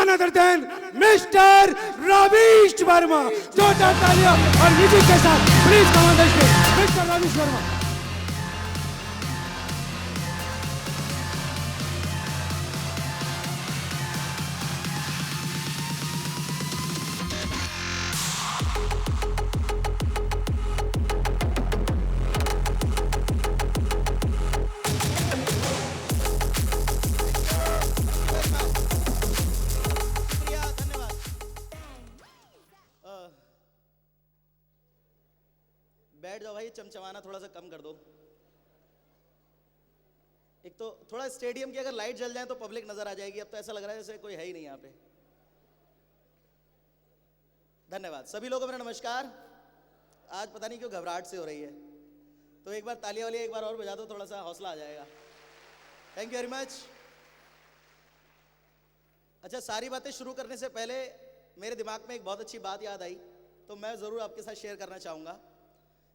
none other than Mr. Ravish Verma. जोरदार तालियां और म्यूजिक के साथ please come on the stage Mr. Ravish Verma. बैठ जाओ भाई, चमचमाना थोड़ा सा कम कर दो। एक तो थोड़ा स्टेडियम की अगर लाइट जल जाए तो पब्लिक नजर आ जाएगी। अब तो ऐसा लग रहा है जैसे कोई है ही नहीं यहाँ पे। धन्यवाद सभी लोगों को, मेरा नमस्कार। आज पता नहीं क्यों घबराहट से हो रही है, तो एक बार तालियां वाली एक बार और बजा दो, थोड़ा सा हौसला आ जाएगा। Thank you very much. अच्छा, सारी बातें शुरू करने से पहले मेरे दिमाग में एक बहुत अच्छी बात याद आई, तो मैं ज़रूर आपके साथ शेयर करना चाहूँगा।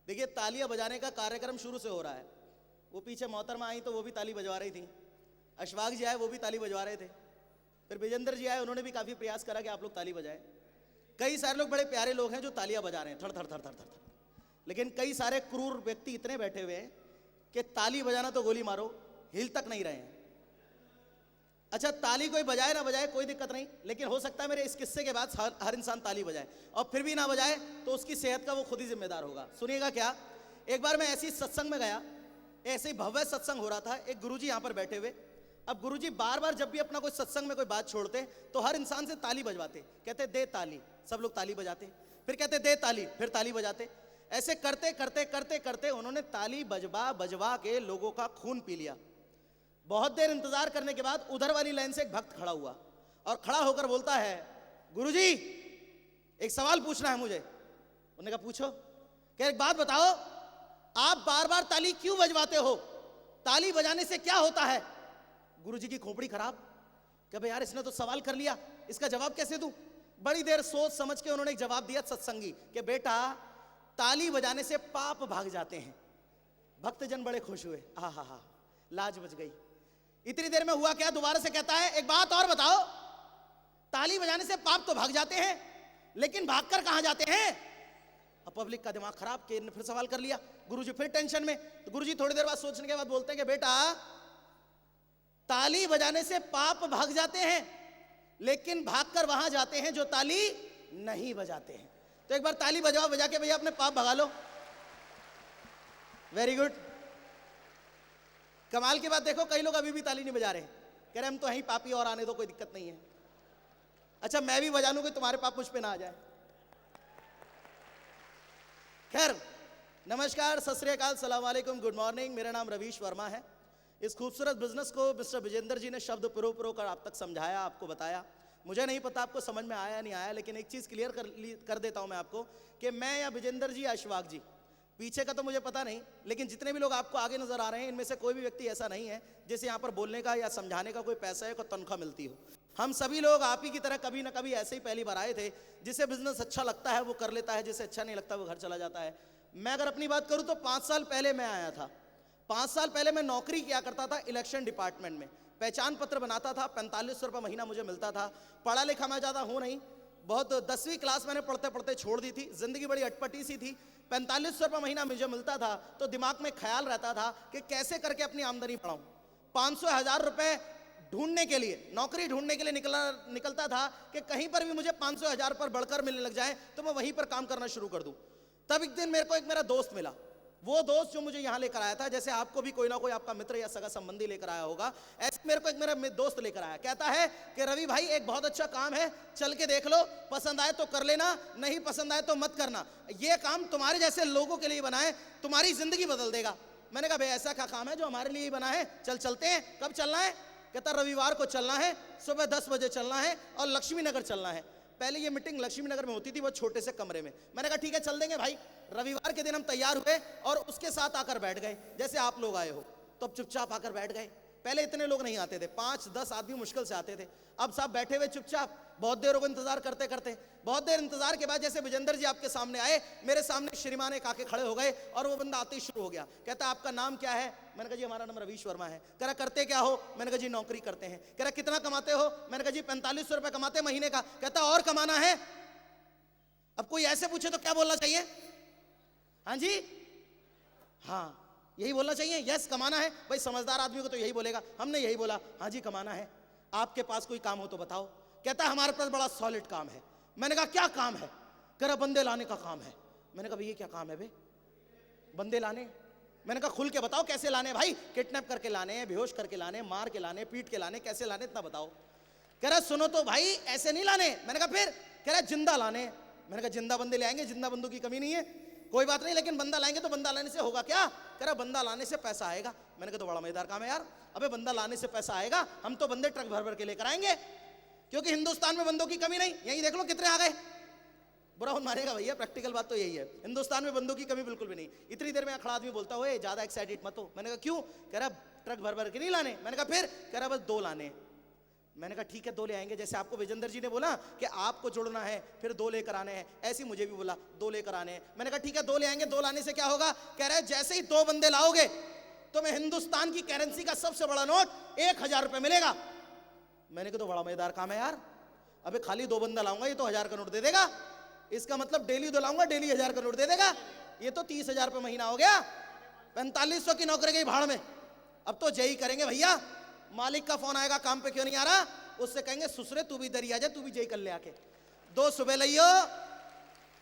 देखिए, तालियां बजाने का कार्यक्रम शुरू से हो रहा है। वो पीछे मोहतरमा आई तो वो भी ताली बजवा रही थी, अशफाक जी आए वो भी ताली बजवा रहे थे, फिर विजेंद्र जी आए उन्होंने भी काफ़ी प्रयास करा कि आप लोग ताली बजाएं। कई सारे लोग बड़े प्यारे लोग हैं जो तालियां बजा रहे हैं थड़ थड़ थड़ थड़ थड़, लेकिन कई सारे क्रूर व्यक्ति इतने बैठे हुए हैं कि ताली बजाना तो गोली मारो, हिल तक नहीं रहे हैं। अच्छा, ताली कोई बजाए ना बजाए कोई दिक्कत नहीं, लेकिन हो सकता है मेरे इस किस्से के बाद हर इंसान ताली बजाए, और फिर भी ना बजाए तो उसकी सेहत का वो खुद ही जिम्मेदार होगा। सुनिएगा क्या, एक बार मैं ऐसी सत्संग में गया, ऐसे ही भव्य सत्संग हो रहा था, एक गुरुजी यहाँ पर बैठे हुए। अब गुरुजी बार बार जब भी अपना कोई सत्संग में कोई बात छोड़ते तो हर इंसान से ताली बजवाते, कहते दे ताली, सब लोग ताली बजाते, फिर कहते दे ताली, फिर ताली बजाते। ऐसे करते करते करते करते उन्होंने ताली बजवा बजवा के लोगों का खून पी लिया। बहुत देर इंतजार करने के बाद उधर वाली लाइन से एक भक्त खड़ा हुआ और खड़ा होकर बोलता है, गुरुजी एक सवाल पूछना है मुझे। उन्होंने कहा पूछो। क्या, एक बात बताओ, आप बार बार ताली क्यों बजवाते हो? ताली बजाने से क्या होता है? गुरुजी की खोपड़ी खराब, कि भाई यार इसने तो सवाल कर लिया, इसका जवाब कैसे दूं? बड़ी देर सोच समझ के उन्होंने एक जवाब दिया सत्संगी कि बेटा ताली बजाने से पाप भाग जाते हैं। भक्तजन बड़े खुश हुए, हा हा हा, लाज बच गई। इतनी देर में हुआ क्या, दोबारा से कहता है एक बात और बताओ, ताली बजाने से पाप तो भाग जाते हैं, लेकिन भागकर कहां जाते हैं? अब पब्लिक का दिमाग खराब कि फिर सवाल कर लिया। गुरुजी फिर टेंशन में, तो गुरुजी थोड़ी देर बाद सोचने के बाद बोलते हैं कि बेटा ताली बजाने से पाप भाग जाते हैं, लेकिन भागकर वहां जाते हैं जो ताली नहीं बजाते हैं। तो एक बार ताली बजाओ, बजा के भैया अपने पाप भगा लो। Very good. कमाल की बात देखो, कई लोग अभी भी ताली नहीं बजा रहे, कह रहे हम तो यहीं पापी और आने दो, कोई दिक्कत नहीं है। अच्छा, मैं भी बजा लूं कि तुम्हारे पाप मुझ पे ना आ जाए। खैर, नमस्कार, सत श्री अकाल, सलाम वालेकुम, गुड मॉर्निंग। मेरा नाम रवीश वर्मा है। इस खूबसूरत बिजनेस को मिस्टर विजेंद्र जी ने शब्द पिरो कर आप तक समझाया, आपको बताया। मुझे नहीं पता आपको समझ में आया नहीं आया, लेकिन एक चीज़ क्लियर कर देता हूं मैं आपको कि मैं या विजेंद्र जी या अशफाक जी, पीछे का तो मुझे पता नहीं, लेकिन जितने भी लोग आपको आगे नजर आ रहे हैं इनमें से कोई भी व्यक्ति ऐसा नहीं है जिसे यहाँ पर बोलने का या समझाने का कोई पैसा है, कोई तनख्वाह मिलती हो। हम सभी लोग आप ही की तरह कभी ना कभी ऐसे ही पहली बार आए थे। जिसे बिजनेस अच्छा लगता है वो कर लेता है, जिसे अच्छा नहीं लगता वो घर चला जाता है। मैं अगर अपनी बात करूँ तो 5 साल पहले मैं आया था। 5 साल पहले मैं नौकरी किया करता था इलेक्शन डिपार्टमेंट में, पहचान पत्र बनाता था, 4500 रुपये महीना मुझे मिलता था। पढ़ा लिखा मैं ज़्यादा हूँ नहीं, बहुत 10वीं क्लास मैंने पढ़ते पढ़ते छोड़ दी थी, जिंदगी बड़ी अटपटी सी थी। 4500 रुपये महीना मुझे मिलता था तो दिमाग में ख्याल रहता था कि कैसे करके अपनी आमदनी बढ़ाऊं। 500-1000 रुपये ढूंढने के लिए, नौकरी ढूंढने के लिए निकलता था कि कहीं पर भी मुझे 500-1000 पर बढ़कर मिलने लग जाए तो मैं वहीं पर काम करना शुरू कर दूं। तब एक दिन मेरे को एक मेरा दोस्त मिला, वो दोस्त जो मुझे यहाँ लेकर आया था, जैसे आपको भी कोई ना कोई आपका मित्र या सगा संबंधी लेकर आया होगा, ऐसे मेरे को एक मेरा दोस्त लेकर आया। कहता है कि रवि भाई एक बहुत अच्छा काम है, चल के देख लो, पसंद आए तो कर लेना, नहीं पसंद आए तो मत करना, ये काम तुम्हारे जैसे लोगों के लिए बना है, तुम्हारी जिंदगी बदल देगा। मैंने कहा भाई ऐसा क्या काम है जो हमारे लिए ही बना है, चल चलते हैं। कब चलना है? कहता रविवार को चलना है, सुबह 10 बजे चलना है और लक्ष्मी नगर चलना है। पहले ये मीटिंग लक्ष्मी नगर में होती थी, बहुत छोटे से कमरे में। मैंने कहा ठीक है चल देंगे भाई। रविवार के दिन हम तैयार हुए और उसके साथ आकर बैठ गए, जैसे आप लोग आए हो। तो अब चुपचाप आकर बैठ गए। पहले इतने लोग नहीं आते थे, 5-10 आदमी मुश्किल से आते थे। अब साहब बैठे हुए चुपचाप, बहुत देर हो गई इंतजार करते करते। बहुत देर इंतजार के बाद जैसे विजेंद्र जी आपके सामने आए, मेरे सामने श्रीमान एक आके खड़े हो गए और वो बंदा आते ही शुरू हो गया। कहता आपका नाम क्या है? मैंने कहा जी हमारा नाम रवीश वर्मा है। कह रहा करते क्या हो? मैंने कहा जी नौकरी करते हैं। कह रहा कितना कमाते हो? मैंने कहा जी 4500 रुपए कमाते महीने का। कहता और कमाना है? अब कोई ऐसे पूछे तो क्या बोलना चाहिए? हाँ जी, हाँ यही बोलना चाहिए, यस कमाना है। भाई समझदार आदमी को तो यही बोलेगा। हमने यही बोला, हाँ जी कमाना है। आपके पास कोई काम हो तो बताओ। कहता हमारे पास बड़ा सॉलिड काम है। मैंने कहा क्या काम है? कह रहा बंदे लाने का काम है। मैंने कहा भैया क्या काम है बे? बंदे लाने? मैंने कहा खुल के बताओ कैसे लाने भाई? किडनैप करके लाने, बेहोश करके लाने, मार के लाने, पीट के लाने, कैसे लाने इतना बताओ। कह रहा सुनो तो भाई ऐसे नहीं लाने। मैंने कहा फिर? कह रहा जिंदा लाने। मैंने कहा जिंदा बंदे ले आएंगे, जिंदा बंदों की कमी नहीं है, कोई बात नहीं, लेकिन बंदा लाएंगे तो बंदा लाने से होगा क्या? कह रहा बंदा लाने से पैसा आएगा। मैंने कहा तो बड़ा मजेदार काम है यार। अबे बंदा लाने से पैसा आएगा, हम तो बंदे ट्रक भर भर के लेकर आएंगे, क्योंकि हिंदुस्तान में बंदों की कमी नहीं। यही देख लो कितने आ गए। बुरा मत मानेगा भैया, प्रैक्टिकल बात तो यही है, हिंदुस्तान में बंदों की कमी बिल्कुल भी नहीं। इतनी देर में खड़ा आदमी बोलता हुए ज्यादा एक्साइटेड मत हो। मैंने कहा क्यों? कह रहा ट्रक भर भर के नहीं लाने। मैंने कहा फिर? कह रहा बस 2 लाने। मैंने कहा ठीक है 2 ले आएंगे। जैसे आपको विजेंद्र जी ने बोला कि आपको जुड़ना है फिर 2 लेकर आने हैं, ऐसे ही मुझे भी बोला 2 लेकर आने हैं। मैंने कहा ठीक है 2 ले आएंगे। 2 लाने से क्या होगा? कह रहे जैसे ही 2 बंदे लाओगे तो मैं हिंदुस्तान की करेंसी का सबसे बड़ा नोट 1000 रुपए मिलेगा। मैंने कहा तो बड़ा मजेदार काम है यार। अबे खाली 2 बंदा लाऊंगा, ये तो 1000 का नोट दे देगा। इसका मतलब डेली 2 लाऊंगा, डेली 1000 का नोट दे देगा। ये तो 30,000 रुपए महीना हो गया। 4500 की नौकरी गई भाड़ में। अब तो जय करेंगे भैया। मालिक का फोन आएगा काम पे क्यों नहीं आ रहा, उससे कहेंगे सुसरे तू भी इधर ही आ जा, तू भी जय कर ले आके। 2 सुबह लियो,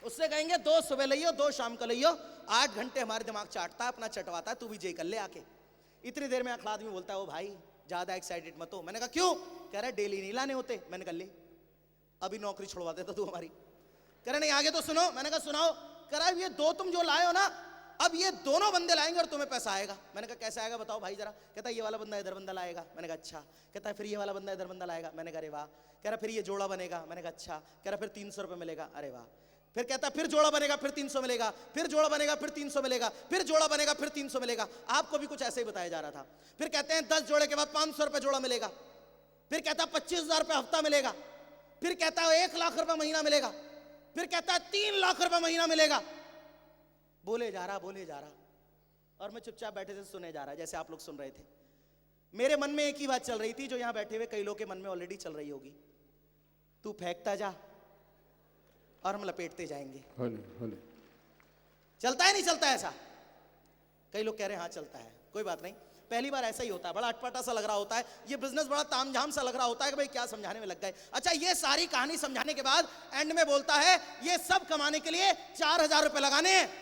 उससे कहेंगे 2 सुबह लियो 2 शाम को लियो। 8 घंटे हमारे दिमाग चाटता है, अपना चटवाता है, तू भी जय कर ले आके। इतनी देर में अखड़ा आदमी बोलता है ओ भाई ज्यादा एक्साइटेड मत हो। मैंने कहा क्यों? कह रहा डेली नहीं लाने होते। मैंने कहा ले अभी नौकरी छुड़वा देता तू हमारी। कह रहा नहीं आगे तो सुनो। मैंने कहा सुनाओ। कह रहा ये 2 तुम जो लाए हो ना, अब ये दोनों बंदे लाएंगे और तुम्हें पैसा आएगा। मैंने कहा कैसे आएगा बताओ भाई जरा। कहता है ये वाला बंदा इधर बंदा लाएगा। मैंने कहा अच्छा। कहता है फिर ये वाला बंदा इधर बंदा लाएगा। मैंने कहा अरे वाह। कह रहा फिर ये जोड़ा बनेगा। मैंने कहा अच्छा। कह रहा फिर 300 रुपए मिलेगा। अरे वाह। फिर कहता है फिर जोड़ा बनेगा फिर 300 मिलेगा, फिर जोड़ा बनेगा फिर 300 मिलेगा, फिर जोड़ा बनेगा फिर 300 मिलेगा। आपको भी कुछ ऐसे ही बताया जा रहा था। फिर कहते हैं 10 जोड़े के बाद 500 रुपए जोड़ा मिलेगा। फिर कहता है 25,000 रुपए हफ्ता मिलेगा। फिर कहता है 1 लाख रुपए महीना मिलेगा। फिर कहता है 3 लाख रुपए महीना मिलेगा। बोले जा रहा और मैं चुपचाप बैठे से सुने जा रहा, जैसे आप लोग सुन रहे थे। मेरे मन में एक ही बात चल रही थी जो यहां बैठे हुए कई लोग के मन में ऑलरेडी चल रही होगी। तू फेंकता जा और हम लपेटते जाएंगे। होले। चलता है नहीं चलता ऐसा? कई लोग कह रहे हैं हाँ चलता है। कोई बात नहीं, पहली बार ऐसा ही होता है, बड़ा अटपटा सा लग रहा होता है, ये बिजनेस बड़ा तामझाम सा लग रहा होता है कि भाई क्या समझाने में लग गए। अच्छा ये सारी कहानी समझाने के बाद एंड में बोलता है ये सब कमाने के लिए 4000 रुपए लगाने हैं।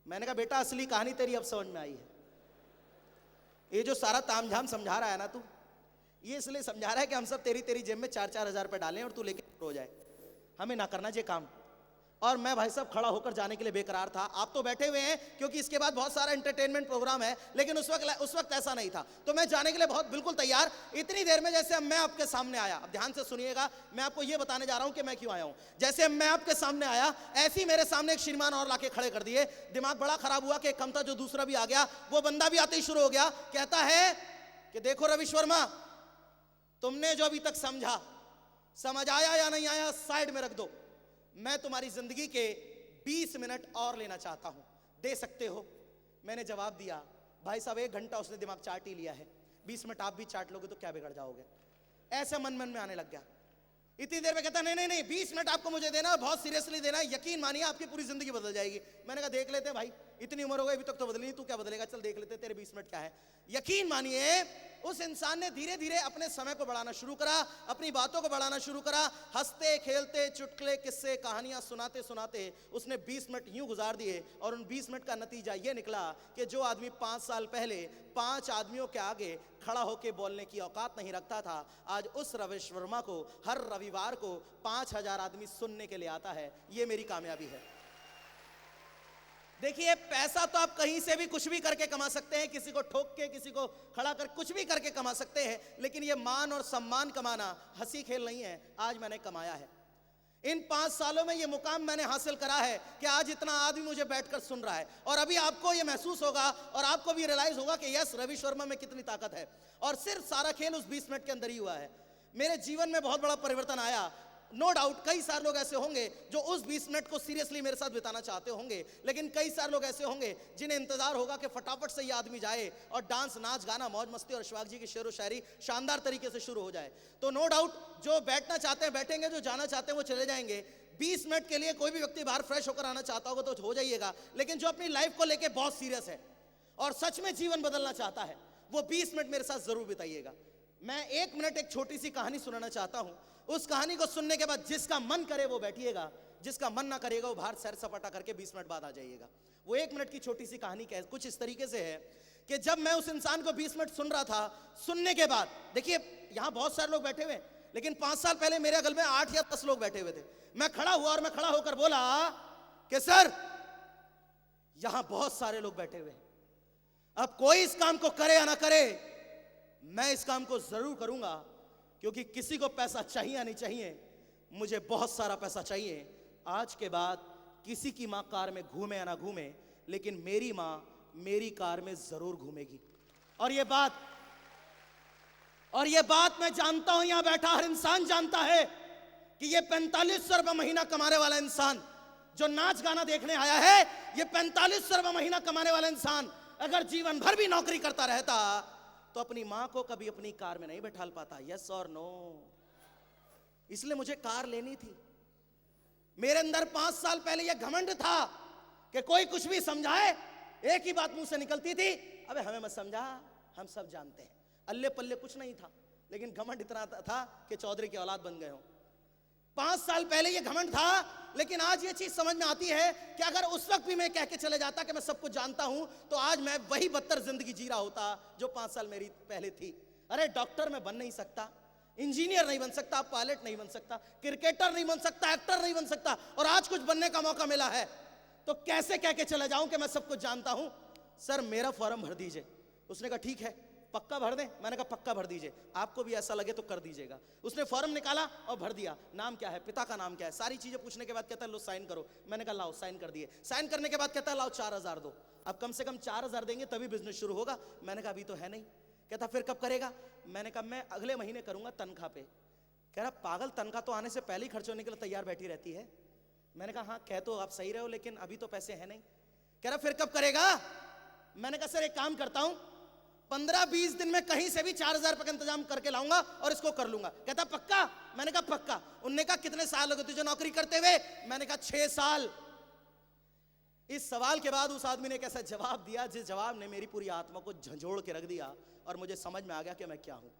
मैंने कहा बेटा असली कहानी तेरी अब समझ में आई है। ये जो सारा तामझाम समझा रहा है ना तू, ये इसलिए समझा रहा है कि हम सब तेरी जेब में 4-4 हजार रुपए डालें और तू लेके हो जाए। हमें ना करना ये काम। और मैं भाई साहब खड़ा होकर जाने के लिए बेकरार था। आप तो बैठे हुए हैं क्योंकि इसके बाद बहुत सारा एंटरटेनमेंट प्रोग्राम है, लेकिन उस वक्त ऐसा नहीं था, तो मैं जाने के लिए बहुत बिल्कुल तैयार। इतनी देर में जैसे मैं आपके सामने आया, अब ध्यान से सुनिएगा, मैं आपको यह बताने जा रहा हूं कि मैं क्यों आया हूं। जैसे मैं आपके सामने आया, ऐसे ही मेरे सामने एक श्रीमान और लाके खड़े कर दिए। दिमाग बड़ा खराब हुआ कि एक कम था जो दूसरा भी आ गया। वो बंदा भी आते ही शुरू हो गया। कहता है कि देखो रवीश वर्मा, तुमने जो अभी तक समझा, समझ आया या नहीं आया साइड में रख दो। मैं तुम्हारी जिंदगी के 20 मिनट और लेना चाहता हूं, दे सकते हो? मैंने जवाब दिया भाई साहब 1 घंटा उसने दिमाग चाट ही लिया है, 20 मिनट आप भी चाट लोगे तो क्या बिगड़ जाओगे। ऐसे मन में आने लग गया। इतनी देर में कहता नहीं 20 मिनट आपको मुझे देना, बहुत सीरियसली देना, यकीन मानिए आपकी पूरी जिंदगी बदल जाएगी। मैंने कहा देख लेते भाई, इतनी उम्र हो गई अभी तक तो बदली नहीं, तू क्या बदलेगा, चल देख लेते तेरे 20 मिनट क्या है। यकीन मानिए उस इंसान ने धीरे धीरे अपने समय को बढ़ाना शुरू करा, अपनी बातों को बढ़ाना शुरू करा। हंसते खेलते चुटकुले किस्से कहानियां सुनाते सुनाते उसने 20 मिनट यूं गुजार दिए। और उन 20 मिनट का नतीजा यह निकला कि जो आदमी 5 साल पहले 5 आदमियों के आगे खड़ा होकर बोलने की औकात नहीं रखता था, आज उस रवीश वर्मा को हर रविवार को 5000 आदमी सुनने के लिए आता है। यह मेरी कामयाबी है। देखिए पैसा तो आप कहीं से भी कुछ भी करके कमा सकते हैं, किसी को ठोक के, किसी को खड़ा कर, कुछ भी करके कमा सकते हैं, लेकिन ये मान और सम्मान कमाना हंसी खेल नहीं है। आज मैंने कमाया है। इन 5 सालों में ये मुकाम मैंने हासिल करा है कि आज इतना आदमी मुझे बैठकर सुन रहा है। और अभी आपको ये महसूस होगा और आपको भी रियलाइज होगा कि यस, रवि शर्मा में कितनी ताकत है। और सिर्फ सारा खेल उस 20 मिनट के अंदर ही हुआ है। मेरे जीवन में बहुत बड़ा परिवर्तन आया। नो डाउट कई सारे लोग ऐसे होंगे जो उस 20 मिनट को सीरियसली मेरे साथ बिताना चाहते होंगे, लेकिन कई सारे लोग ऐसे होंगे जिन्हें इंतजार होगा कि फटाफट से ये आदमी जाए और डांस, नाच, गाना, मौज मस्ती और अशफाक जी की शेर व शायरी शानदार तरीके से शुरू हो जाए। तो नो डाउट जो बैठना चाहते हैं बैठेंगे, जो जाना चाहते हैं वो चले जाएंगे। 20 मिनट के लिए कोई भी व्यक्ति बाहर फ्रेश होकर आना चाहता होगा तो हो जाइएगा, लेकिन जो अपनी लाइफ को लेकर बहुत सीरियस है और सच में जीवन बदलना चाहता है वो 20 मिनट मेरे साथ जरूर बिताइएगा। मैं 1 मिनट एक छोटी सी कहानी सुनाना चाहता हूं। उस कहानी को सुनने के बाद जिसका मन करे वो बैठिएगा, जिसका मन ना करेगा वो बाहर सैर सपाटा करके 20 मिनट बाद आ जाइएगा। वो 1 मिनट की छोटी सी कहानी कुछ इस तरीके से है कि जब मैं उस इंसान को 20 मिनट सुन रहा था, सुनने के बाद देखिए यहां बहुत सारे लोग बैठे हुए, लेकिन 5 साल पहले मेरे अगल में 8 या 10 लोग बैठे हुए थे। मैं खड़ा हुआ और मैं खड़ा होकर बोला कि सर यहां बहुत सारे लोग बैठे हुए हैं, अब कोई इस काम को करे या ना करे, मैं इस काम को जरूर करूंगा, क्योंकि किसी को पैसा चाहिए या नहीं चाहिए, मुझे बहुत सारा पैसा चाहिए। आज के बाद किसी की मां कार में घूमे या ना घूमे, लेकिन मेरी मां मेरी कार में जरूर घूमेगी। और ये बात मैं जानता हूं, यहां बैठा हर इंसान जानता है कि ये 4500 रुपये महीना कमाने वाला इंसान जो नाच गाना देखने आया है, ये 4500 रुपये महीना कमाने वाला इंसान अगर जीवन भर भी नौकरी करता रहता तो अपनी मां को कभी अपनी कार में नहीं बैठा पाता। यस और नो? इसलिए मुझे कार लेनी थी। मेरे अंदर 5 साल पहले यह घमंड था कि कोई कुछ भी समझाए, एक ही बात मुंह से निकलती थी, अबे हमें मत समझा, हम सब जानते हैं। अल्ले पल्ले कुछ नहीं था, लेकिन घमंड इतना था कि चौधरी की औलाद बन गए हो। 5 साल पहले यह घमंड था, लेकिन आज यह चीज समझ में आती है कि अगर उस वक्त भी मैं कह के चले जाता कि मैं सब कुछ जानता हूं, तो आज मैं वही बदतर जिंदगी जी रहा होता जो 5 साल मेरी पहले थी। अरे डॉक्टर मैं बन नहीं सकता, इंजीनियर नहीं बन सकता, पायलट नहीं बन सकता, क्रिकेटर नहीं बन सकता, एक्टर नहीं बन सकता, और आज कुछ बनने का मौका मिला है तो कैसे कह के चले जाऊं कि मैं सब कुछ जानता हूं। सर मेरा फॉर्म भर दीजिए। उसने कहा ठीक है, पक्का भर दें? मैंने कहा पक्का भर दीजिए, आपको भी ऐसा लगे तो कर दीजिएगा। उसने फॉर्म निकाला और भर दिया। नाम क्या है, पिता का नाम क्या है, सारी चीजें पूछने के बाद कहता है लो साइन करो। मैंने कहा लाओ, साइन कर दिए। साइन करने के बाद कहता है लाओ 4000 दो। अब कम से कम 4000 देंगे तभी बिजनेस शुरू होगा। मैंने कहा अभी तो है नहीं। कहता फिर कब करेगा? मैंने कहा मैं अगले महीने करूंगा तनख्वाह पे। कह रहा पागल, तनख्वाह तो आने से पहले ही खर्च होने के लिए तैयार बैठी रहती है। मैंने कहा हाँ कह तो आप सही रहे हो, लेकिन अभी तो पैसे हैं नहीं। कह रहा फिर कब करेगा? मैंने कहा सर एक काम करता हूं, 15-20 दिन में कहीं से भी 4000 रुपए का इंतजाम करके लाऊंगा और इसको कर लूंगा। कहता पक्का? मैंने कहा पक्का। उनने कहा कितने साल हो गए तुझे नौकरी करते हुए? मैंने कहा 6 साल। इस सवाल के बाद उस आदमी ने कैसा जवाब दिया, जिस जवाब ने मेरी पूरी आत्मा को झंझोड़ के रख दिया और मुझे समझ में आ गया कि मैं क्या हूं।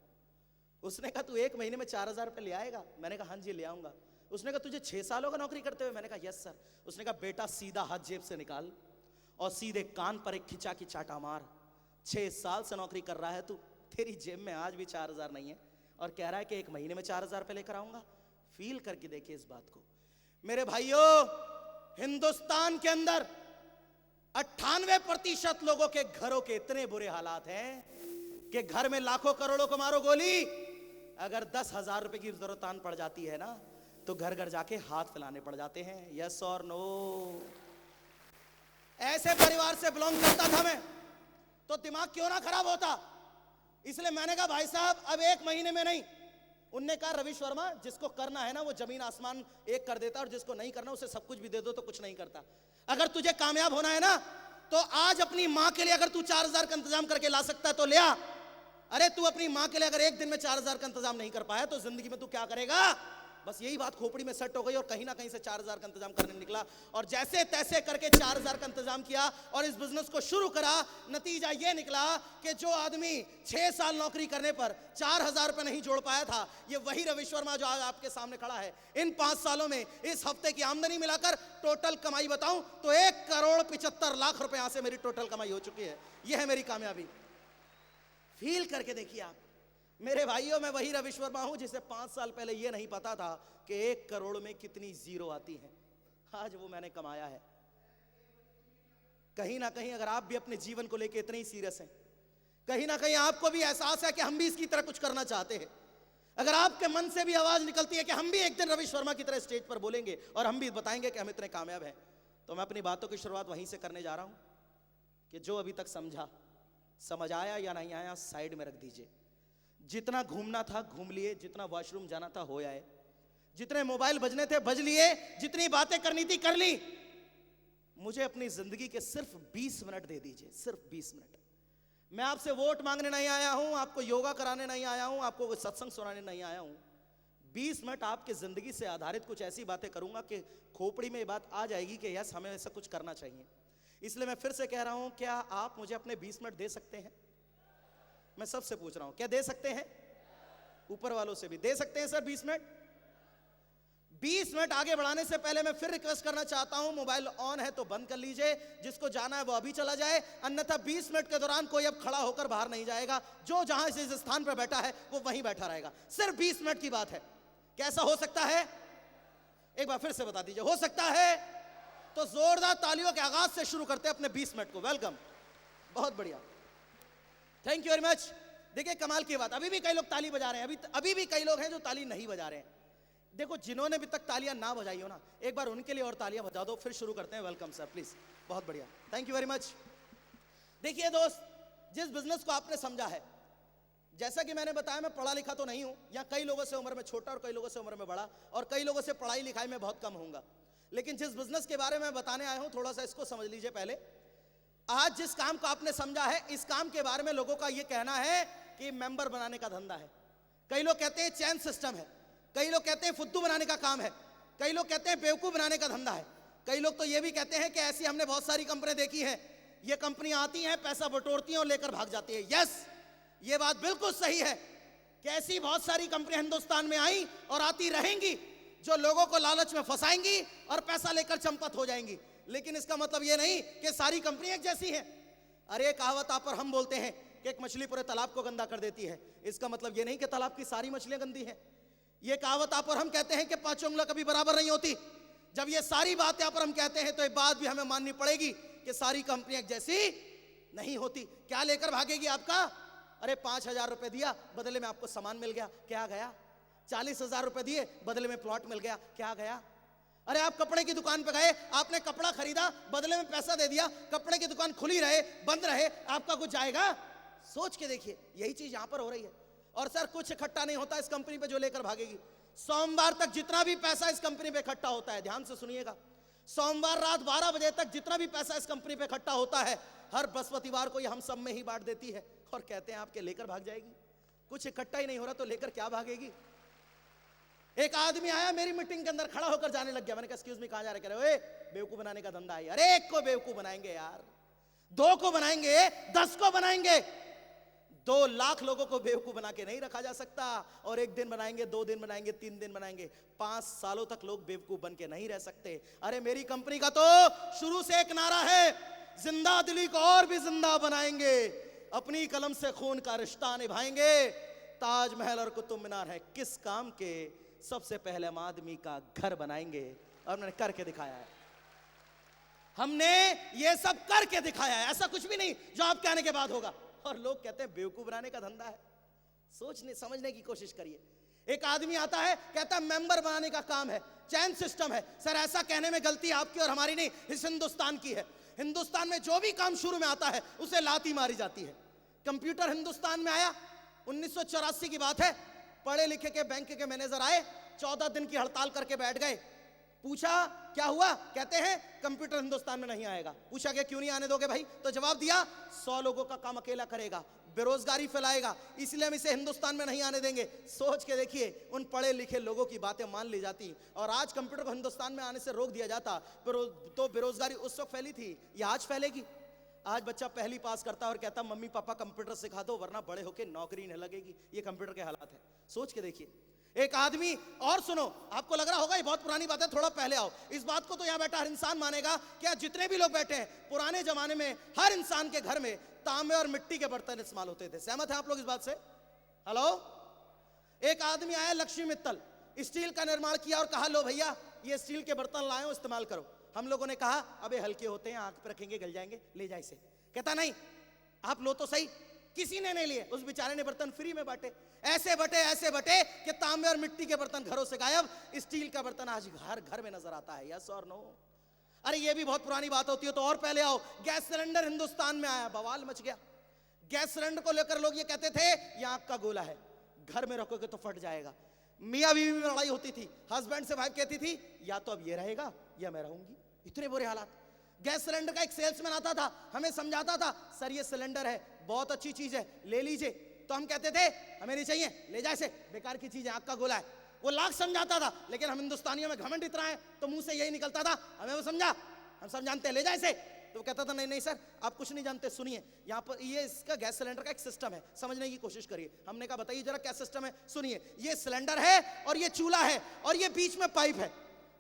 उसने कहा तू 1 महीने में 4000 रुपए ले आएगा? मैंने कहा हाँ जी ले आऊंगा। उसने कहा तुझे 6 साल होगा नौकरी करते हुए? मैंने कहा यस सर। उसने कहा बेटा सीधा हाथ जेब से निकाल और सीधे कान पर एक खिंचा की चाटा मार। 6 साल से नौकरी कर रहा है तू, तेरी जेब में आज भी 4000 नहीं है और कह रहा है कि 1 महीने में 4000 रुपए लेकर आऊंगा। फील करके देखिए इस बात को। मेरे भाइयों, हिंदुस्तान के अंदर 98% लोगों के घरों के इतने बुरे हालात हैं कि घर में लाखों करोड़ों को मारो गोली, अगर 10,000 रुपए की जरूरत आन पड़ जाती है ना तो घर घर जाके हाथ फैलाने पड़ जाते हैं। यस और नो? ऐसे परिवार से बिलोंग करता था मैं, तो दिमाग क्यों ना खराब होता। इसलिए मैंने कहा भाई साहब अब 1 महीने में नहीं। उनने कहा रवि शर्मा जिसको करना है ना वो जमीन आसमान एक कर देता, और जिसको नहीं करना उसे सब कुछ भी दे दो तो कुछ नहीं करता। अगर तुझे कामयाब होना है ना तो आज अपनी मां के लिए अगर तू 4000 का इंतजाम करके ला सकता है तो ले आ। अरे तू अपनी मां के लिए अगर एक दिन में 4000 का इंतजाम नहीं कर पाया तो जिंदगी में तू क्या करेगा? बस यही बात खोपड़ी में सेट हो गई और कहीं ना कहीं से 4000 का इंतजाम करने निकला और जैसे तैसे करके 4000 का इंतजाम किया और इस बिजनेस को शुरू करा। नतीजा यह निकला कि जो आदमी 6 साल नौकरी करने पर 4000 रुपए नहीं जोड़ पाया था, ये वही रवि शर्मा जो आज आपके सामने खड़ा है। इन 5 सालों में इस हफ्ते की आमदनी मिलाकर टोटल कमाई बताऊं तो 1,75,00,000 रुपए यहां से मेरी टोटल कमाई हो चुकी है। यह है मेरी कामयाबी। फील करके देखिए आप मेरे भाइयों, मैं वही रवि शर्मा हूं जिसे 5 साल पहले यह नहीं पता था कि 1 करोड़ में कितनी जीरो आती है। आज वो मैंने कमाया है। कहीं ना कहीं अगर आप भी अपने जीवन को लेकर इतने ही सीरियस हैं, कहीं ना कहीं आपको भी एहसास है कि हम भी इसकी तरह कुछ करना चाहते हैं, अगर आपके मन से भी आवाज निकलती है कि हम भी एक दिन रवि शर्मा की तरह स्टेज पर बोलेंगे और हम भी बताएंगे कि हम इतने कामयाब हैं, तो मैं अपनी बातों की शुरुआत वहीं से करने जा रहा हूं कि जो अभी तक समझा, समझ आया या नहीं आया, साइड में रख दीजिए। जितना घूमना था घूम लिए, जितना वॉशरूम जाना था हो आए, जितने मोबाइल बजने थे बज लिए, जितनी बातें करनी थी कर ली। मुझे अपनी जिंदगी के सिर्फ 20 मिनट दे दीजिए, सिर्फ 20 मिनट। मैं आपसे वोट मांगने नहीं आया हूं, आपको योगा कराने नहीं आया हूं, आपको कोई सत्संग सुनाने नहीं आया हूं। 20 मिनट आपकी जिंदगी से आधारित कुछ ऐसी बातें करूंगा कि खोपड़ी में ये बात आ जाएगी कि यस, हमें ऐसा कुछ करना चाहिए। इसलिए मैं फिर से कह रहा हूं, क्या आप मुझे अपने 20 मिनट दे सकते हैं? मैं सबसे पूछ रहा हूं, क्या दे सकते हैं? ऊपर वालों से भी दे सकते हैं सर 20 मिनट? 20 मिनट आगे बढ़ाने से पहले मैं फिर रिक्वेस्ट करना चाहता हूं, मोबाइल ऑन है तो बंद कर लीजिए, जिसको जाना है वो अभी चला जाए, अन्यथा 20 मिनट के दौरान कोई अब खड़ा होकर बाहर नहीं जाएगा। जो जहां इस स्थान पर बैठा है वो वहीं बैठा रहेगा। सिर्फ 20 मिनट की बात है। कैसा हो सकता है? एक बार फिर से बता दीजिए, हो सकता है? तो जोरदार तालियों के आगाज से शुरू करते हैं अपने 20 मिनट को। वेलकम, बहुत बढ़िया, थैंक यू वेरी मच। देखिए कमाल की बात, अभी भी कई लोग ताली बजा रहे हैं, अभी भी कई लोग हैं जो ताली नहीं बजा रहे हैं। देखो, जिन्होंने अभी तक तालियां ना बजाई हो ना, एक बार उनके लिए और तालियां बजा दो, फिर शुरू करते हैं। वेलकम सर, प्लीज, बहुत बढ़िया, थैंक यू वेरी मच। देखिए दोस्त, जिस बिजनेस को आपने समझा है, जैसा कि मैंने बताया, मैं पढ़ा लिखा तो नहीं हूं, या कई लोगों से उम्र में छोटा और कई लोगों से उम्र में बड़ा, और कई लोगों से पढ़ाई लिखाई में बहुत कम होऊंगा, लेकिन जिस बिजनेस के बारे में बताने आया हूं, थोड़ा सा इसको समझ लीजिए पहले। आज जिस काम को आपने समझा है, इस काम के बारे में लोगों का यह कहना है कि मेंबर बनाने का धंधा है। कई लोग कहते हैं चैन सिस्टम है, कई लोग कहते हैं फुद्दू बनाने का काम है, कई लोग कहते हैं बेवकूफ बनाने का धंधा है, कई लोग तो ये भी कहते हैं कि ऐसी हमने बहुत सारी कंपनियां देखी हैं, ये कंपनियां आती हैं, पैसा बटोरती हैं और लेकर भाग जाती है। यस, ये बात बिल्कुल सही है कि ऐसी बहुत सारी कंपनियां हिंदुस्तान में आई और आती रहेंगी, जो लोगों को लालच में फंसाएंगी और पैसा लेकर चंपत हो जाएंगी। लेकिन इसका मतलब ये नहीं कि सारी कंपनियां एक जैसी हैं। अरे कहावत आप पर हम बोलते हैं कि एक मछली पूरे तालाब को गंदा कर देती है, इसका मतलब ये नहीं कि तालाब की सारी मछलियां गंदी हैं। ये कहावत आप और हम कहते हैं कि 5 उंगलियां कभी बराबर नहीं होती। जब ये सारी बातें आप और हम कहते हैं, तो ये बात भी हमें माननी पड़ेगी कि सारी कंपनियां एक जैसी नहीं होती। क्या लेकर भागेगी आपका? अरे 5,000 रुपए दिया, बदले में आपको सामान मिल गया, क्या गया? 40,000 रुपए दिए, बदले में प्लॉट मिल गया, क्या गया? अरे आप कपड़े की दुकान पे गए, आपने कपड़ा खरीदा, बदले में पैसा दे दिया, कपड़े की दुकान खुली रहे, बंद रहे, आपका कुछ जाएगा? सोच के देखिए, यही चीज यहां पर हो रही है। और सर कुछ इकट्ठा नहीं होता इस कंपनी पे जो लेकर भागेगी। सोमवार तक जितना भी पैसा इस कंपनी पे इकट्ठा होता है, ध्यान से सुनिएगा, सोमवार रात 12 बजे तक जितना भी पैसा इस कंपनी पे इकट्ठा होता है, हर बृहस्पतिवार को ये हम सब में ही बांट देती है और कहते हैं आपके लेकर भाग जाएगी। कुछ इकट्ठा ही नहीं हो रहा तो लेकर क्या भागेगी? एक आदमी आया मेरी मीटिंग के अंदर, खड़ा होकर जाने लग गया। मैंने कहा एक्सक्यूज मी, कहां जा रहे? कह रहे, बेवकूफ बनाने का धंधा है। अरे एक को बेवकूफ बनाएंगे यार, 2 को बनाएंगे, 10 को बनाएंगे, 2 लाख लोगों को बेवकूफ बना के नहीं रखा जा सकता। और 1 दिन बनाएंगे, 2 दिन बनाएंगे, 3 दिन बनाएंगे, 5 सालों तक लोग बेवकूफ बन के नहीं रह सकते। अरे मेरी कंपनी का तो शुरू से एक नारा है, जिंदा दिली को और भी जिंदा बनाएंगे, अपनी कलम से खून का रिश्ता निभाएंगे। ताजमहल और कुतुब मीनार है किस काम के? सबसे पहले हम आदमी का घर बनाएंगे। और मैंने करके दिखाया है, हमने ये सब करके दिखाया है। ऐसा कुछ भी नहीं जो आप कहने के बाद होगा। और लोग कहते हैं बेवकूफ बनाने का धंधा है। सोचने समझने की कोशिश करिए। एक आदमी आता है, कहता है मेंबर बनाने का काम है, चैन सिस्टम है। सर ऐसा कहने में गलती आपकी और हमारी नहीं, इस हिंदुस्तान की है। हिंदुस्तान में जो भी काम शुरू में आता है उसे लाती मारी जाती है। कंप्यूटर हिंदुस्तान में आया 1984 की बात है। पढ़े लिखे के बैंक के मैनेजर आए, 14 दिन की हड़ताल करके बैठ गए। पूछा क्या हुआ? कहते हैं कंप्यूटर हिंदुस्तान में नहीं आएगा। पूछा कि क्यों नहीं आने दोगे भाई? तो जवाब दिया 100 लोगों का काम अकेला करेगा, बेरोजगारी फैलाएगा, इसलिए हम इसे हिंदुस्तान में नहीं आने देंगे। सोच के देखिए, उन पढ़े लिखे लोगों की बातें मान ली जाती और आज कंप्यूटर को हिंदुस्तान में आने से रोक दिया जाता तो बेरोजगारी उस वक्त फैली थी, या आज फैलेगी? आज बच्चा पहली पास करता है और कहता मम्मी पापा कंप्यूटर सिखा दो वरना बड़े होके नौकरी नहीं लगेगी। ये कंप्यूटर के हालात है। सोच के देखिए। एक आदमी, और सुनो, आपको लग रहा होगा ये बहुत पुरानी बात है, थोड़ा पहले आओ। इस बात को तो यहां बैठा हर इंसान मानेगा। क्या जितने भी लोग बैठे हैं, पुराने जमाने में हर इंसान के घर में तांबे और मिट्टी के बर्तन इस्तेमाल होते थे। सहमत है आप लोग इस बात से? हेलो। एक आदमी आया लक्ष्मी मित्तल, स्टील का निर्माण किया और कहा लो भैया ये स्टील के बर्तन लाए हो, इस्तेमाल करो। हम लोगों ने कहा अबे हल्के होते हैं, आंख पे रखेंगे गल जाएंगे, ले जाए इसे। कहता नहीं, आप लो तो सही। किसी ने नहीं लिए, उस बेचारे ने बर्तन फ्री में बांटे। ऐसे बटे कि तांबे और मिट्टी के बर्तन घरों से गायब, स्टील का बर्तन आज घर घर में नजर आता है। यस और नो? अरे ये भी बहुत पुरानी बात होती है तो और पहले आओ, गैस सिलेंडर हिंदुस्तान में आया, बवाल मच गया। गैस सिलेंडर को लेकर लोग ये कहते थे ये आग का गोला है, घर में रखोगे तो फट जाएगा। मियां बीवी में लड़ाई होती थी, हस्बैंड से वाइफ कहती थी या तो अब ये रहेगा या मैं रहूंगी। इतने बुरे हालात। गैस सिलेंडर का एक सेल्समैन आता था, हमें समझाता था सर ये सिलेंडर है, बहुत अच्छी चीज है, ले लीजिए। तो हम कहते थे हमें नहीं चाहिए, ले जाए से, बेकार की चीज है, आग का गोला है। वो लाख समझाता था, लेकिन हम हिंदुस्तानियों में घमंड इतना है तो मुंह से यही निकलता था हमें वो समझा, हम सब जानते हैं, ले जाए से। तो वो कहता था नहीं नहीं सर आप कुछ नहीं जानते, सुनिए यहाँ पर ये इसका गैस सिलेंडर का एक सिस्टम है, समझने की कोशिश करिए। हमने कहा बताइए जरा क्या सिस्टम है। सुनिए, ये सिलेंडर है और ये चूल्हा है और ये बीच में पाइप है।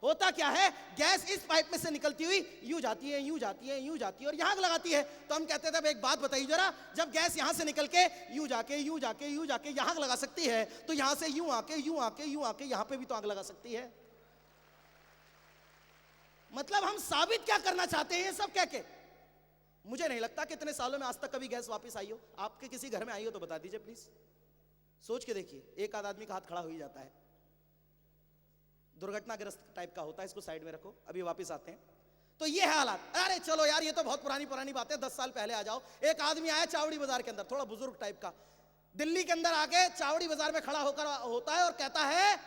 होता क्या है, गैस इस पाइप में से निकलती हुई यूं जाती है, यूं जाती है, यूं जाती है और यहां लगाती है। तो हम कहते थे अब एक बात बताइए जरा, जब गैस यहां से निकल के यूं जाके यूं जाके यूं जाके यहां लगा सकती है, तो यहां से यूं आके यूं आके यूं आके यहां पे भी तो आग लगा सकती है। मतलब हम साबित क्या करना चाहते हैं ये सब कह के? मुझे नहीं लगता कि इतने सालों में आज तक कभी गैस वापस आई हो। आपके किसी घर में आई हो तो बता दीजिए प्लीज। सोच के देखिए, एक आध आदमी का हाथ खड़ा हो ही जाता है। दुर्घटनाग्रस्त टाइप का होता है, इसको साइड में रखो, अभी वापस आते हैं। तो ये है हालात। अरे चलो यार ये तो बहुत पुरानी बात है, 10 साल पहले आ जाओ। एक आदमी आया चावड़ी बाजार के अंदर, थोड़ा बुजुर्ग टाइप का, दिल्ली के अंदर आके चावड़ी बाजार में खड़ा होकर होता है और कहता है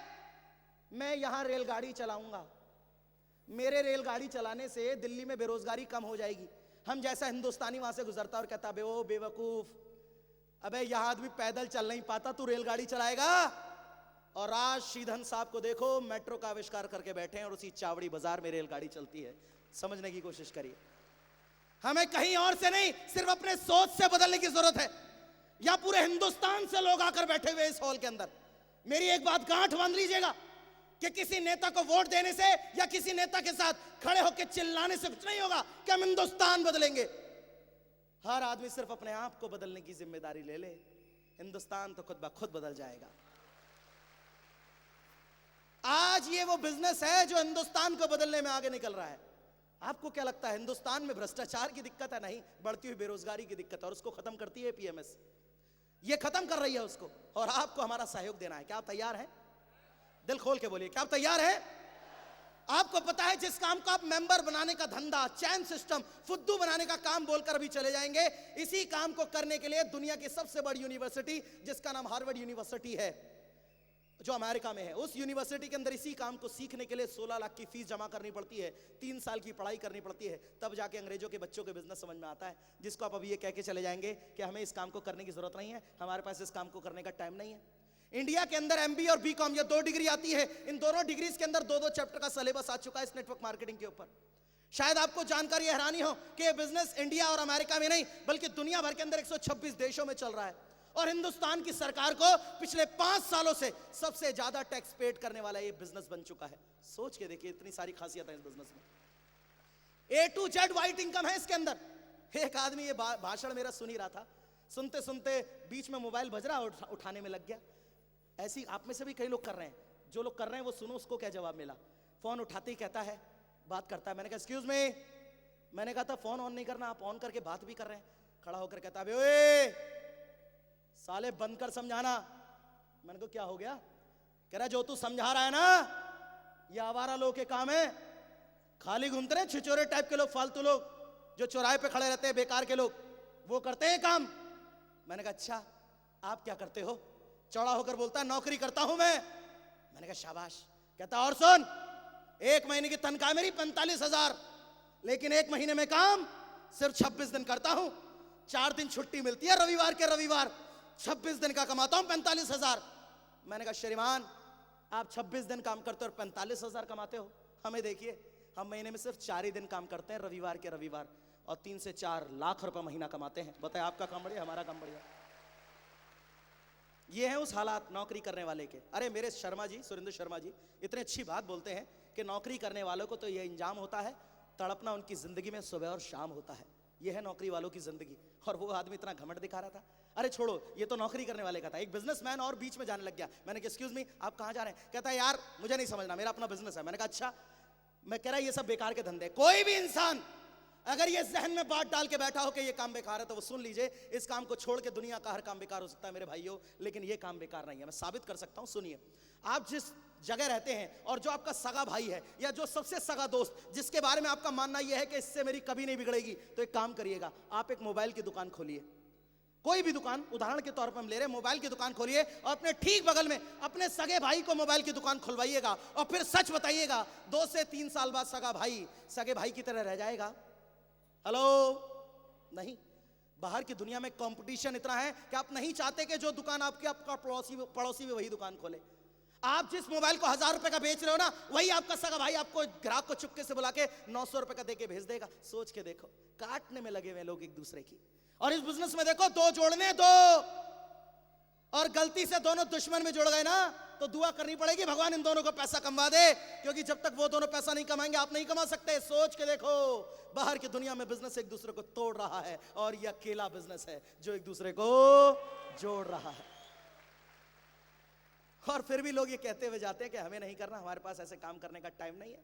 मैं यहां रेलगाड़ी चलाऊंगा, मेरे रेलगाड़ी चलाने से दिल्ली में बेरोजगारी कम हो जाएगी। हम जैसा हिंदुस्तानी वहां से गुजरता और कहता बे ओ बेवकूफ, अबे यहां आदमी पैदल चल नहीं पाता, तू रेलगाड़ी चलाएगा। और आज शीधन साहब को देखो, मेट्रो का आविष्कार करके बैठे हैं और उसी चावड़ी बाजार में रेलगाड़ी चलती है। समझने की कोशिश करिए। हमें कहीं और से नहीं, सिर्फ अपने सोच से बदलने की जरूरत है। या पूरे हिंदुस्तान से लोग आकर बैठे हुए इस हॉल के अंदर। मेरी एक बात गांठ बांध लीजिएगा कि किसी नेता को वोट देने से या किसी नेता के साथ खड़े होकर चिल्लाने से कुछ नहीं होगा कि हम हिंदुस्तान बदलेंगे। हर आदमी सिर्फ अपने आप को बदलने की जिम्मेदारी ले ले, हिंदुस्तान तो खुद ब खुद बदल जाएगा। आज ये वो बिजनेस है जो हिंदुस्तान को बदलने में आगे निकल रहा है। आपको क्या लगता है हिंदुस्तान में भ्रष्टाचार की दिक्कत है? नहीं, बढ़ती हुई बेरोजगारी की दिक्कत है और उसको खत्म करती है पीएमएस। ये खत्म कर रही है उसको, और आपको हमारा सहयोग देना है। क्या आप तैयार हैं? दिल खोल के बोलिए, क्या आप तैयार हैं? आपको पता है जिस काम को आप मेंबर बनाने का धंधा, चैन सिस्टम, फुद्दू बनाने का काम बोलकर अभी चले जाएंगे, इसी काम को करने के लिए दुनिया की सबसे बड़ी यूनिवर्सिटी जिसका नाम हार्वर्ड यूनिवर्सिटी है, जो अमेरिका में है, उस यूनिवर्सिटी के अंदर इसी काम को सीखने के लिए 16 लाख की फीस जमा करनी पड़ती है, 3 साल की पढ़ाई करनी पड़ती है, तब जाके अंग्रेजों के बच्चों के बिजनेस समझ में आता है। जिसको आप अभी ये कह के चले जाएंगे कि हमें इस काम को करने की जरूरत नहीं है, हमारे पास इस काम को करने का टाइम नहीं है। इंडिया के अंदर एमबीए और बीकॉम ये 2 डिग्री आती है। इन दोनों डिग्रीज के अंदर 2-2 चैप्टर का सिलेबस आ चुका है इस नेटवर्क मार्केटिंग के ऊपर। शायद आपको जानकर यह हैरानी हो कि ये बिजनेस इंडिया और अमेरिका में नहीं बल्कि दुनिया भर के अंदर 126 देशों में चल रहा है। और हिंदुस्तान की सरकार को पिछले 5 सालों से सबसे ज्यादा टैक्स पेड करने वाला ये बिजनेस बन चुका है। सोच के देखिए, इतनी सारी खासियत है इस बिजनेस में। A to Z white income है इसके अंदर। एक आदमी ये भाषण मेरा सुन ही रहा था, सुनते सुनते बीच में मोबाइल बज रहा, उठाने में लग गया। ऐसी आप में से भी कई लोग कर रहे हैं। जो लोग कर रहे हैं वो सुनो उसको क्या जवाब मिला। फोन उठाते ही कहता है, बात करता है। मैंने कहा एक्सक्यूज मी, मैंने कहा था फोन ऑन नहीं करना, आप ऑन करके बात भी कर रहे हैं। खड़ा होकर कहता है ओए साले बंद कर समझाना। मैंने कहा क्या हो गया? कह रहा जो तू समझा रहा है ना ये आवारा लोग के काम है, खाली घूमते रहे छिचोरे टाइप के लोग, फालतू लोग जो चौराहे पे खड़े रहते हैं, बेकार के लोग, वो करते हैं काम। मैंने कहा अच्छा आप क्या करते हो? चौड़ा होकर बोलता है नौकरी करता हूं मैं। मैंने कहा शाबाश। कहता और सुन, 1 महीने की तनख्वाह मेरी 45,000, लेकिन 1 महीने में काम सिर्फ 26 दिन करता हूं। 4 दिन छुट्टी मिलती है रविवार के रविवार, 26 दिन का कमाता हूं 45,000। मैंने कहा श्रीमान आप 26 दिन काम करते हो और 45,000 कमाते हो? हमें देखिए, हम महीने में सिर्फ 4 ही दिन काम करते हैं रविवार के रविवार, और 3 से 4 लाख रुपए महीना कमाते हैं। बताए आपका काम बढ़िया, हमारा काम बढ़िया। ये है उस हालात नौकरी करने वाले के। अरे मेरे शर्मा जी, सुरेंद्र शर्मा जी इतने अच्छी बात बोलते हैं कि नौकरी करने वालों को तो ये इंजाम होता है, तड़पना उनकी जिंदगी में सुबह और शाम होता है। ये है नौकरी वालों की जिंदगी। और वो आदमी इतना घमंड दिखा रहा था। अरे छोड़ो, ये तो नौकरी करने वाले का था। एक बिजनेसमैन और बीच में जाने लग गया। मैंने कहा एक्सक्यूज मी आप कहां जा रहे हैं? कहता है यार मुझे नहीं समझना, मेरा अपना बिजनेस है। मैंने कहा अच्छा। मैं कह रहा ये सब बेकार के धंधे। कोई भी इंसान अगर ये जहन में बात डाल के बैठा हो कि ये काम बेकार है तो वो सुन लीजिए, इस काम को छोड़ के दुनिया का हर काम बेकार हो सकता है मेरे भाइयों, लेकिन ये काम बेकार नहीं है। मैं साबित कर सकता हूं, सुनिए। आप जिस जगह रहते हैं और जो आपका सगा भाई है या जो सबसे सगा दोस्त जिसके बारे में आपका मानना यह है कि इससे मेरी कभी नहीं बिगड़ेगी, तो एक काम करिएगा, आप एक मोबाइल की दुकान खोलिए, कोई भी दुकान, उदाहरण के तौर पर हम ले रहे हैं, मोबाइल की दुकान खोलिए और अपने ठीक बगल में अपने सगे भाई को मोबाइल की दुकान खुलवाइएगा और फिर सच बताइएगा 2 से 3 साल बाद सगा भाई सगे भाई की तरह रह जाएगा? हेलो, नहीं। बाहर की दुनिया में कंपटीशन इतना है कि आप नहीं चाहते कि जो दुकान आपका पड़ोसी भी वही दुकान खोले। आप जिस मोबाइल को 1000 रुपए का बेच रहे हो ना, वही आपका सगा भाई आपको ग्राहक को चुपके से बुला के 900 रुपए का देके भेज देगा। सोच के देखो, काटने में लगे हुए लोग एक दूसरे की। और इस बिजनेस में देखो, 2 जोड़ने दो, और गलती से दोनों दुश्मन में जुड़ गए ना, तो दुआ करनी पड़ेगी भगवान इन दोनों को पैसा कमा दे, क्योंकि जब तक वो दोनों पैसा नहीं कमाएंगे आप नहीं कमा सकते। सोच के देखो, बाहर की दुनिया में बिजनेस एक दूसरे को तोड़ रहा है और ये अकेला बिजनेस है जो एक दूसरे को जोड़ रहा है। और फिर भी लोग ये कहते हुए जाते हैं कि हमें नहीं करना, हमारे पास ऐसे काम करने का टाइम नहीं है।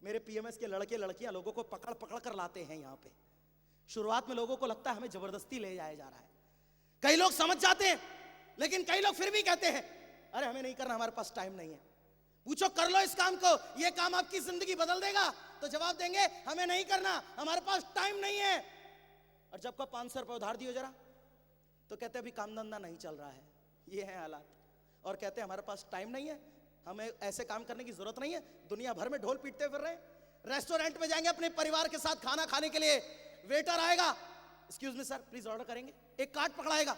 मेरे पीएमएस के लड़के लड़कियां लोगों को पकड़ पकड़ कर लाते हैं यहाँ पे। शुरुआत में लोगों को लगता है हमें जबरदस्ती ले जाया जा रहा है, कई लोग समझ जाते हैं, लेकिन कई लोग फिर भी कहते हैं अरे हमें नहीं करना, हमारे पास टाइम नहीं है। पूछो कर लो इस काम को, ये काम आपकी जिंदगी बदल देगा, तो जवाब देंगे हमें नहीं करना, हमारे पास टाइम नहीं है। और जब को 500 रुपए उधार दियो जरा, तो कहते अभी काम धंधा नहीं चल रहा है, ये है हालात। और कहते हैं हमारे पास टाइम नहीं है, हमें ऐसे काम करने की जरूरत नहीं है। दुनिया भर में ढोल पीटते फिर रहे हैं। रेस्टोरेंट में जाएंगे अपने परिवार के साथ खाना खाने के लिए, वेटर आएगा, excuse me sir please order करेंगे, एक कार्ड पकड़ाएगा,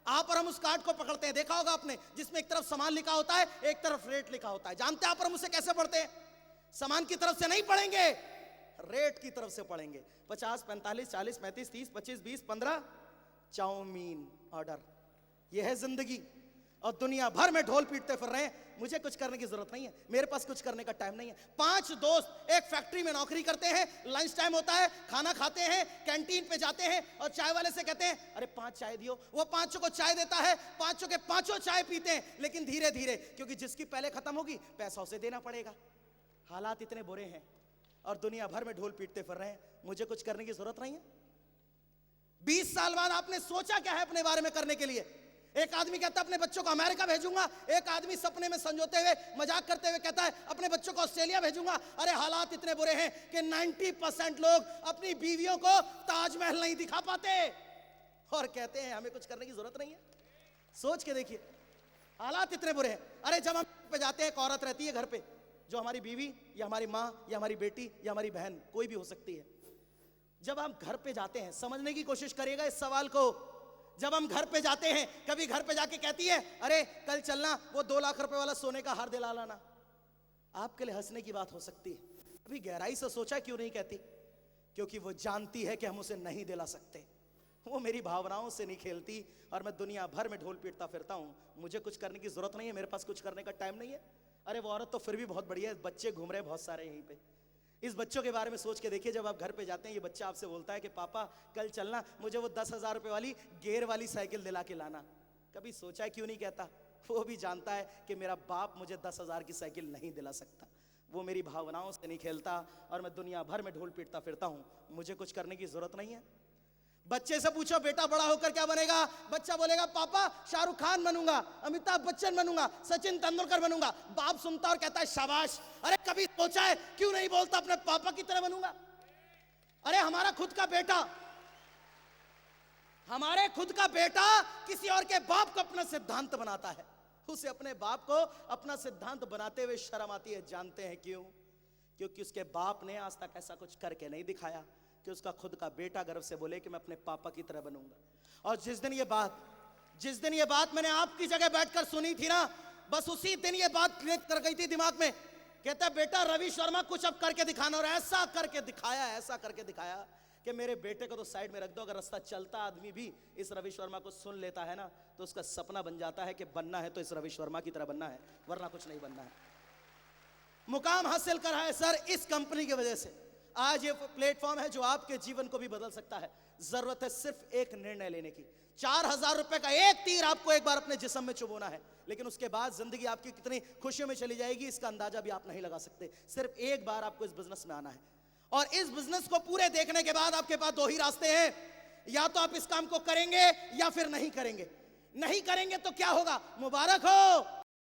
आप और हम उस कार्ड को पकड़ते हैं, देखा होगा आपने, जिसमें एक तरफ सामान लिखा होता है, एक तरफ रेट लिखा होता है। जानते हैं आप और हम उसे कैसे पढ़ते हैं? सामान की तरफ से नहीं पढ़ेंगे, रेट की तरफ से पढ़ेंगे। 50, 45, 40, 35, 30, 25, 20, 15 चाउमीन ऑर्डर। यह है जिंदगी। और दुनिया भर में ढोल पीटते फिर रहे हैं, मुझे कुछ करने की जरूरत नहीं है, मेरे पास कुछ करने का टाइम नहीं है। 5 दोस्त एक फैक्ट्री में नौकरी करते हैं, लंच टाइम होता है, खाना खाते हैं, कैंटीन पे जाते हैं और चाय वाले से कहते हैं अरे 5 चाय दियो। वो 5 को चाय देता है, 5 के 5 चाय पीते हैं, लेकिन धीरे धीरे, क्योंकि जिसकी पहले खत्म होगी पैसा उसे देना पड़ेगा। हालात इतने बुरे हैं और दुनिया भर में ढोल पीटते फिर रहे हैं, मुझे कुछ करने की जरूरत नहीं है। 20 साल बाद आपने सोचा क्या है अपने बारे में करने के लिए? एक आदमी कहता है अपने बच्चों को अमेरिका भेजूंगा, एक आदमी सपने में संजोते हुए मजाक करते हुए कहता है अपने बच्चों को ऑस्ट्रेलिया भेजूंगा। अरे हालात इतने बुरे हैं कि 90% लोग अपनी बीवियों को ताजमहल नहीं दिखा पाते और कहते हैं हमें कुछ करने की जरूरत नहीं है। सोच के देखिए, हालात इतने बुरे हैं। अरे जब हम पे जाते हैं, एक औरत रहती है घर पे, जो हमारी बीवी या हमारी माँ या हमारी बेटी या हमारी बहन कोई भी हो सकती है। जब हम घर पे जाते हैं, समझने की कोशिश करिएगा इस सवाल को, जब हम घर पे जाते हैं, कभी घर पे जाके कहती है अरे कल चलना वो 2 लाख रुपए वाला सोने का हार दिला लाना। आपके लिए हंसने की बात हो सकती है, अभी गहराई से सोचा क्यों नहीं कहती? क्योंकि वो जानती है कि हम उसे नहीं दिला सकते। वो मेरी भावनाओं से नहीं खेलती और मैं दुनिया भर में ढोल पीटता फिरता हूं, मुझे कुछ करने की जरूरत नहीं है, मेरे पास कुछ करने का टाइम नहीं है। अरे वो औरत तो फिर भी बहुत बढ़िया है, बच्चे घूम रहे हैं बहुत सारे यहीं पे। इस बच्चों के बारे में सोच के देखिए, जब आप घर पे जाते हैं, ये बच्चा आपसे बोलता है कि पापा कल चलना, मुझे वो 10,000 रुपए वाली गेयर वाली साइकिल दिला के लाना। कभी सोचा क्यों नहीं कहता? वो भी जानता है कि मेरा बाप मुझे 10,000 की साइकिल नहीं दिला सकता। वो मेरी भावनाओं से नहीं खेलता और मैं दुनिया भर में ढोल पीटता फिरता हूं, मुझे कुछ करने की जरूरत नहीं है। बच्चे से पूछो बेटा बड़ा होकर क्या बनेगा? बच्चा बोलेगा पापा शाहरुख खान बनूंगा, अमिताभ बच्चन बनूंगा, सचिन तेंदुलकर बनूंगा। बाप सुनता और कहता है शाबाश। अरे कभी सोचा है क्यों नहीं बोलता अपने पापा की तरह बनूंगा? अरे हमारे खुद का बेटा किसी और के बाप को अपना सिद्धांत बनाता है, उसे अपने बाप को अपना सिद्धांत बनाते हुए शर्म आती है। जानते हैं क्यों? क्योंकि उसके बाप ने आज तक ऐसा कुछ करके नहीं दिखाया कि उसका खुद का बेटा गर्व से बोले कि मैं अपने पापा की तरह बनूंगा। और जिस दिन ये बात मैंने आपकी जगह बैठकर सुनी थी ना, बस उसी दिन ये बात क्लिक कर गई थी दिमाग में। कहता है बेटा रवि शर्मा कुछ अब करके दिखाना, और ऐसा करके दिखाया कि मेरे बेटे को तो साइड में रख दो। अगर रास्ता चलता आदमी भी इस रवि शर्मा को सुन लेता है ना, तो उसका सपना बन जाता है कि बनना है तो इस रवि शर्मा की तरह बनना है, वरना कुछ नहीं बनना है। मुकाम हासिल करा है सर इस कंपनी की वजह से। आज ये प्लेटफॉर्म है जो आपके जीवन को भी बदल सकता है। जरूरत है सिर्फ एक निर्णय लेने की। 4,000 रुपए का एक तीर आपको एक बार अपने जिस्म में चुभोना है, लेकिन उसके बाद जिंदगी आपकी कितनी खुशियों में चली जाएगी इसका अंदाजा भी आप नहीं लगा सकते। सिर्फ एक बार आपको इस बिजनेस में आना है और इस बिजनेस को पूरे देखने के बाद आपके पास दो ही रास्ते हैं, या तो आप इस काम को करेंगे या फिर नहीं करेंगे। नहीं करेंगे तो क्या होगा? मुबारक हो,